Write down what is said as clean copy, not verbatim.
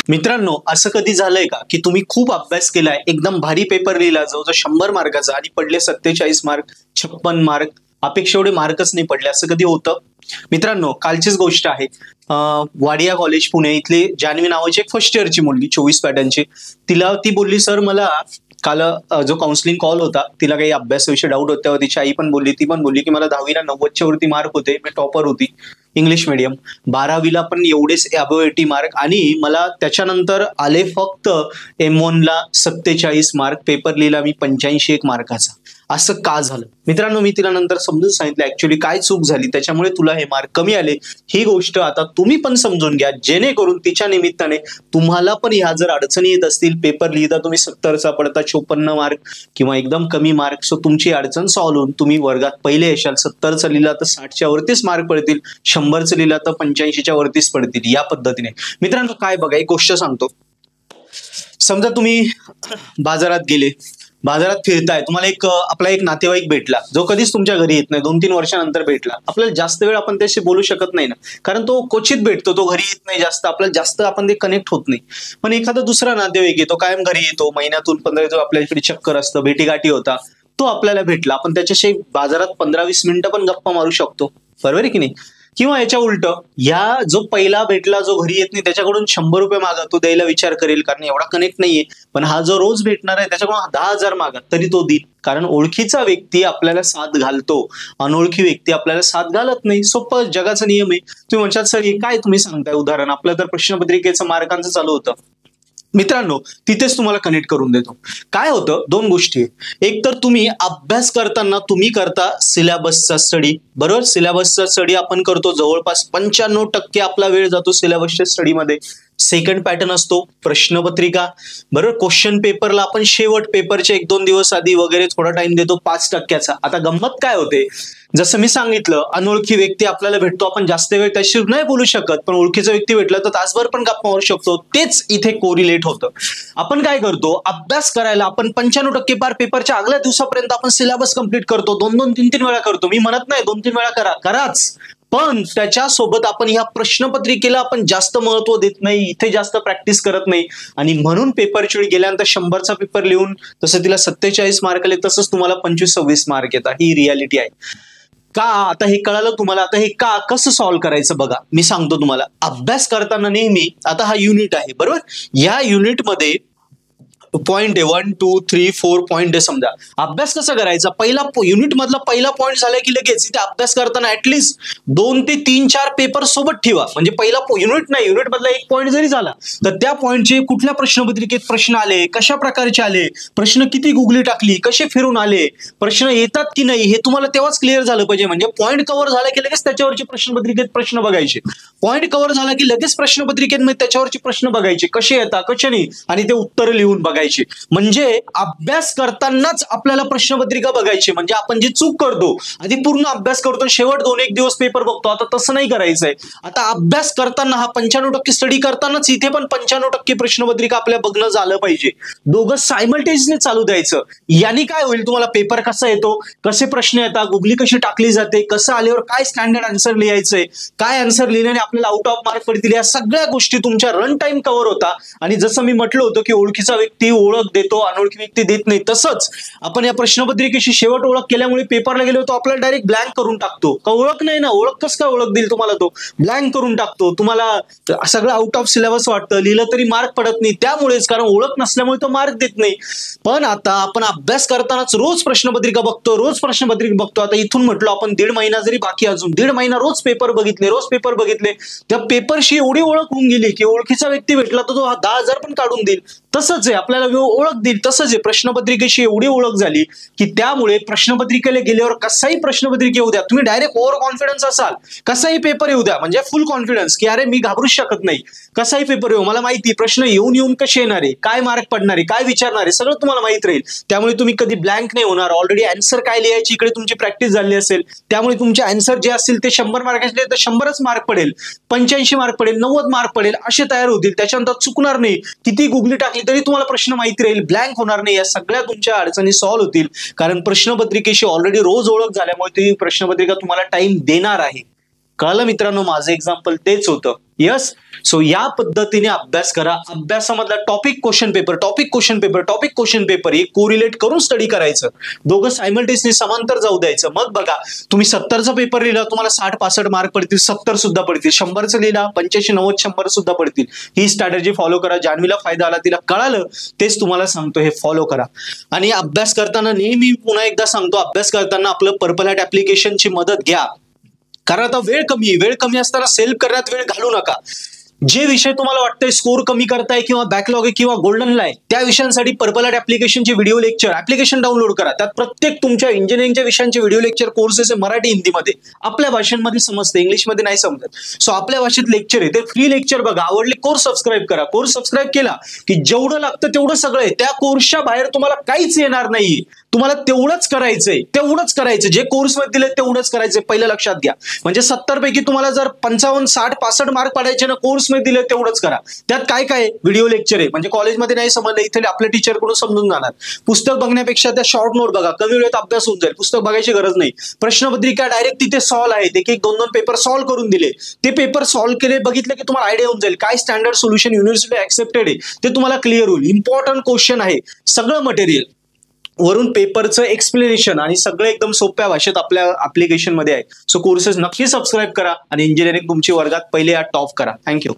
मित्रांनो, असं कधी झालंय का की तुम्ही खूप अभ्यास केलाय, एकदम भारी पेपर लिहिला जवळजवळ 100 मार्काचा आणि पडले 47 मार्क, 56 मार्क, अपेक्षा एवढे मार्कच नाही पडले, असं कधी होतं? मित्रांनो, कालचीच गोष्ट आहे. वाडिया कॉलेज पुणे इथली जान्हवी नावाची एक फर्स्ट इयरची मुलगी 24 पॅटर्नची. ती बोलली, सर मला काल जो काउन्सिलिंग कॉल होता, तिला काही अभ्यासाविषयी डाऊट होते. तिची आई पण बोलली, ती पण बोलली की मला 10वीला 90च्या वरती मार्क होते, मी टॉपर होती इंग्लिश मीडियम. 12वीला पण एवढेच अबोव 80 मार्क आणि मला त्याच्यानंतर आले फक्त M1 ला 47 मार्क. पेपर लिहिला मी 85 मार्काचा. असं का झालं? मित्रांनो, मी तिला नंतर समजून सांगितलं ऍक्च्युअली काय चूक झाली, त्याच्यामुळे तुला हे मार्क कमी आले. ही गोष्ट आता तुम्ही पण समजून घ्या, जेणेकरून तिच्या निमित्ताने तुम्हाला पण ह्या जर अडचणी येत असतील, पेपर लिहिता तुम्ही 70चा पडता 54 मार्क किंवा एकदम कमी मार्क, सो तुमची अडचण सॉल्व्ह होऊन तुम्ही वर्गात पहिले यशाल. 70चा लिहिला तर 60च्या वरतीच मार्क पडतील, 100चं लिहिला तर 85च्या वरतीच पडतील. या पद्धतीने मित्रांनो, काय बघा, एक गोष्ट सांगतो. समजा तुम्ही बाजारात गेले, बाजारात फिरताय, तुम्हाला आपला एक नातेवाईक भेटला जो कधीच तुमच्या घरी येत नाही, 2-3 वर्षानंतर भेटला. आपल्याला जास्त वेळ आपण त्याशी बोलू शकत नाही ना, कारण तो क्वचित भेटतो, तो घरी येत नाही जास्त, आपल्याला जास्त आपण ते कनेक्ट होत नाही. पण एखादा दुसरा नातेवाईक येतो, कायम घरी येतो, महिन्यातून 15 दिवस आपल्याकडे चक्कर असतं, भेटीगाठी होता, तो आपल्याला भेटला, आपण त्याच्याशी बाजारात 15-20 मिनिटं पण गप्पा मारू शकतो, बरोबर आहे की नाही? किंवा याच्या उलट, या जो पहिला भेटला जो घरी येत नाही त्याच्याकडून 100 रुपये मागा, तो द्यायला विचार करेल कारण एवढा कनेक्ट नाहीये. पण हा जो रोज भेटणार आहे त्याच्याकडून 10,000 मागा तरी तो देईल, कारण ओळखीचा व्यक्ती आपल्याला साथ घालतो, अनोळखी व्यक्ती आपल्याला साथ घालत नाही. सोपं जगाचा नियम आहे. तुम्ही म्हणशाल, सर हे काय तुम्ही सांगताय उदाहरण? आपलं तर प्रश्नपत्रिकेचं मार्कांचं चालू होतं. मित्रांनो, तिथेच तुम्हाला कनेक्ट करून देतो. काय होतं, 2 गोष्टी. एक तर तुम्ही अभ्यास करताना तुम्ही करता सिलेबसचा स्टडी, बरोबर? सिलेबसचा स्टडी आपण करतो, जवळपास 95% आपला वेळ जातो सिलेबसच्या स्टडीमध्ये. सेकंड पॅटर्न असतो प्रश्नपत्रिका, बरोबर? क्वेश्चन पेपरला आपण शेवट पेपरचे 1-2 दिवस आधी वगैरे थोडा टाइम देतो 5%चा. आता गंमत काय होते, जसं मी सांगितलं, अनोळखी व्यक्ती आपल्याला भेटतो, आपण जास्त वेळ त्याशी नाही बोलू शकत, पण ओळखीचा व्यक्ती भेटला तर तासभर पण गप्पा मारू शकतो. तेच इथे कोरिलेट होतं. आपण काय करतो, अभ्यास करायला आपण 95% पार पेपरच्या आगल्या दिवसापर्यंत आपण सिलेबस कंप्लीट करतो, 2-2, 3-3 वेळा करतो. मी म्हणत नाही 2-3 वेळा कराच, पण त्याच्यासोबत आपण ह्या प्रश्नपत्रिकेला आपण जास्त महत्व देत नाही, इथे जास्त प्रॅक्टिस करत नाही, आणि म्हणून पेपरच्या वेळी गेल्यानंतर 100चा पेपर लिहून तसं तिला 47 मार्क आले, तसंच तुम्हाला 25-26 मार्क येतात. ही रियालिटी आहे. का? आता हे कळालं तुम्हाला? आता हे का कसं सॉल्व्ह करायचं बघा, मी सांगतो तुम्हाला. अभ्यास करताना नेहमी, आता हा युनिट आहे, बरोबर? या युनिटमध्ये पॉइंट आहे 1, 2, 3, 4 पॉइंट आहे. समजा अभ्यास कसा करायचा, पहिला युनिट मधला पहिला पॉइंट झाला की लगेच इथे अभ्यास करताना ऍटलीस्ट 2 ते 3-4 पेपर सोबत ठेवा. म्हणजे पहिला युनिट नाही, युनिट मधला एक पॉइंट जरी झाला तर त्या पॉइंटचे कुठल्या प्रश्नपत्रिकेत प्रश्न आले, कशा प्रकारचे आले, प्रश्न किती गुगली टाकली, कसे फिरून आले, प्रश्न येतात की नाही, हे तुम्हाला तेव्हाच क्लिअर झालं पाहिजे. म्हणजे पॉइंट कव्हर झाला की लगेच त्याच्यावरची प्रश्नपत्रिकेत प्रश्न बघायचे. पॉइंट कव्हर झाला की लगेच प्रश्नपत्रिकेत त्याच्यावरची प्रश्न बघायचे, कसे येतात कसे नाही, आणि ते उत्तर लिहून बघायचे. म्हणजे अभ्यास करतानाच आपल्याला प्रश्नपत्रिका बघायची. म्हणजे आपण जी चूक करतो, आधी पूर्ण अभ्यास करतो, शेवट 2-1 दिवस पेपर बघतो. आता तसं नाही करायचंय. आता अभ्यास करताना हा 95% स्टडी करतानाच इथे पण 95% प्रश्नपत्रिका आपल्या बघणं झालं पाहिजे. दोघं सायमल्टेनियसली चालू द्यायचं. याने काय होईल, तुम्हाला पेपर कसा येतो, कसे प्रश्न येतात, गुगली कशी टाकली जाते, कसं आल्यावर काय स्टँडर्ड आन्सर लिहायचंय, काय आन्सर लिहिल्याने आपल्याला आउट ऑफ मार्क पडतील, या सगळ्या गोष्टी तुमच्या रन टाइम कव्हर होता. आणि जसं मी म्हटलं होतं की ओळखीचा व्यक्ती ओळख देतो, अनोळखी व्यक्ती देत नाही, तसंच आपण या प्रश्नपत्रिकेशी शेवट ओळख केल्यामुळे पेपरला गेलो तो आपल्याला डायरेक्ट ब्लँक करून टाकतो. का ओळख नाही ना, ओळख कसं काय ओळख देईल तुम्हाला, तो ब्लँक करून टाकतो. तुम्हाला सगळं आउट ऑफ सिलेबस वाटतं, लिहिलं तरी मार्क पडत नाही, त्यामुळेच, कारण ओळख नसल्यामुळे तो मार्क देत नाही. पण आता आपण अभ्यास करतानाच रोज प्रश्नपत्रिका बघतो, रोज प्रश्नपत्रिका बघतो. आता इथून म्हटलं आपण 1.5 महिना जरी बाकी, अजून 1.5 महिना रोज पेपर बघितले, त्या पेपरशी एवढी ओळख होऊन गेली की ओळखीचा व्यक्ती भेटला तर तो 10,000 पण काढून देईल. तसंच आहे, आपल्याला ओळख देईल. तसंच आहे, प्रश्नपत्रिकेशी एवढी ओळख झाली की त्यामुळे प्रश्नपत्रिकेला गेल्यावर कसाही प्रश्नपत्रिका येऊ द्या, तुम्ही डायरेक्ट ओव्हर कॉन्फिडन्स असाल, कसाही पेपर येऊ द्या, म्हणजे फुल कॉन्फिडन्स की अरे मी घाबरूच शकत नाही, कसाही पेपर येऊ, मला माहिती प्रश्न येऊन कसे येणारे, काय मार्क पडणारे, काय विचारणारे, सगळं तुम्हाला माहित राहील. त्यामुळे तुम्ही कधी ब्लँक नाही होणार. ऑलरेडी आन्सर काय लिहायची इकडे तुमची प्रॅक्टिस झाली असेल, त्यामुळे तुमचे आन्सर जे असतील ते 100 मार्काचे तर 100च मार्क पडेल, 85 मार्क पडेल, 90 मार्क पडेल, असे तयार होतील. त्याच्यानंतर चुकणार नाही, किती गुगली टाकली तरी तुम्हाला प्रश्न माहिती राहील, ब्लँक होणार नाही. या सगळ्या तुमच्या अडचणी सॉल्व्ह होतील, कारण प्रश्नपत्रिकेशी ऑलरेडी रोज ओळख झाल्यामुळे ती प्रश्नपत्रिका तुम्हाला टाइम देणार आहे. कळलं मित्रांनो? माझं एक्झाम्पल तेच होतं. यस. सो या पद्धतीने अभ्यास करा. अभ्यासामधला topic question paper, topic question paper, topic question paper हे कोरिलेट करून स्टडी करायचं. दोघं सायमल्टेनियसली समांतर जाऊ द्यायचं. मग बघा, तुम्ही 70चा पेपर लिहिला तुम्हाला 60-65 मार्क पडतील, 70 सुद्धा पडतील. 100चं लिहिला 85-90-100 सुद्धा पडतील. ही स्ट्रॅटेजी फॉलो करा. जान्हवीला फायदा आला, तिला कळालं, तेच तुम्हाला सांगतो, हे फॉलो करा. आणि अभ्यास करताना नेहमी पुन्हा एकदा सांगतो, अभ्यास करताना आपलं पर्पल हॅट ऍप्लिकेशनची मदत घ्या. कारण आता वेळ कमी असताना सेल्फ करण्यात वेळ घालू नका. जे विषय तुम्हाला वाटतंय स्कोर कमी करताय किंवा बॅकलॉग आहे किंवा गोल्डन आहे, त्या विषयांसाठी पर्पल हॅट ऍप्लिकेशनचे व्हिडिओ लेक्चर ऍप्लिकेशन डाउनलोड करा. त्यात प्रत्येक तुमच्या इंजिनिअरिंगच्या विषयांचे व्हिडिओ लेक्चर कोर्सेस आहे, मराठी हिंदीमध्ये आपल्या भाषांमध्ये समजते, इंग्लिशमध्ये नाही समजत. सो आपल्या भाषेत लेक्चर आहे, ते फ्री लेक्चर बघा. आवडले कोर्स सबस्क्राईब करा. कोर्स सबस्क्राईब केला की जेवढं लागतं तेवढं सगळं आहे. त्या कोर्सच्या बाहेर तुम्हाला काहीच येणार नाही. तुम्हाला तेवढंच करायचं, जे कोर्समध्ये दिले तेवढंच करायचंय. पहिलं लक्षात घ्या. म्हणजे 70 पैकी तुम्हाला जर 55, 60, 65 मार्क पाडायचे ना, कोर्समध्ये दिले तेवढंच करा. त्यात काय काय व्हिडिओ लेक्चर आहे, म्हणजे कॉलेजमध्ये नाही समजलं इथे आपल्या टीचरकडून समजून जाणार. पुस्तक बघण्यापेक्षा त्या शॉर्ट नोट बघा, कमी वेळेत अभ्यास होऊन जाईल. पुस्तक बघायची गरज नाही. प्रश्नपत्रिका डायरेक्ट तिथे सॉल्व्ह आहेत. एक 2-2 पेपर सॉल्व्ह करून दिले. ते पेपर सॉल्व्ह केले, बघितले की तुम्हाला आयडिया होऊन जाईल काय स्टँडर्ड सोल्युशन युनिव्हर्सिटी ऍक्सेप्टेड आहे ते तुम्हाला क्लिअर होईल. इम्पॉर्टंट क्वेश्चन आहे, सगळं मटेरियल वरून पेपरचं एक्सप्लेनेशन आणि सगळं एकदम सोप्या भाषेत आपल्या ऍप्लिकेशनमध्ये आहे. सो कोर्सेस नक्की सबस्क्राईब करा आणि इंजिनिअरिंग तुमची वर्गात पहिले या टॉप करा. थँक्यू.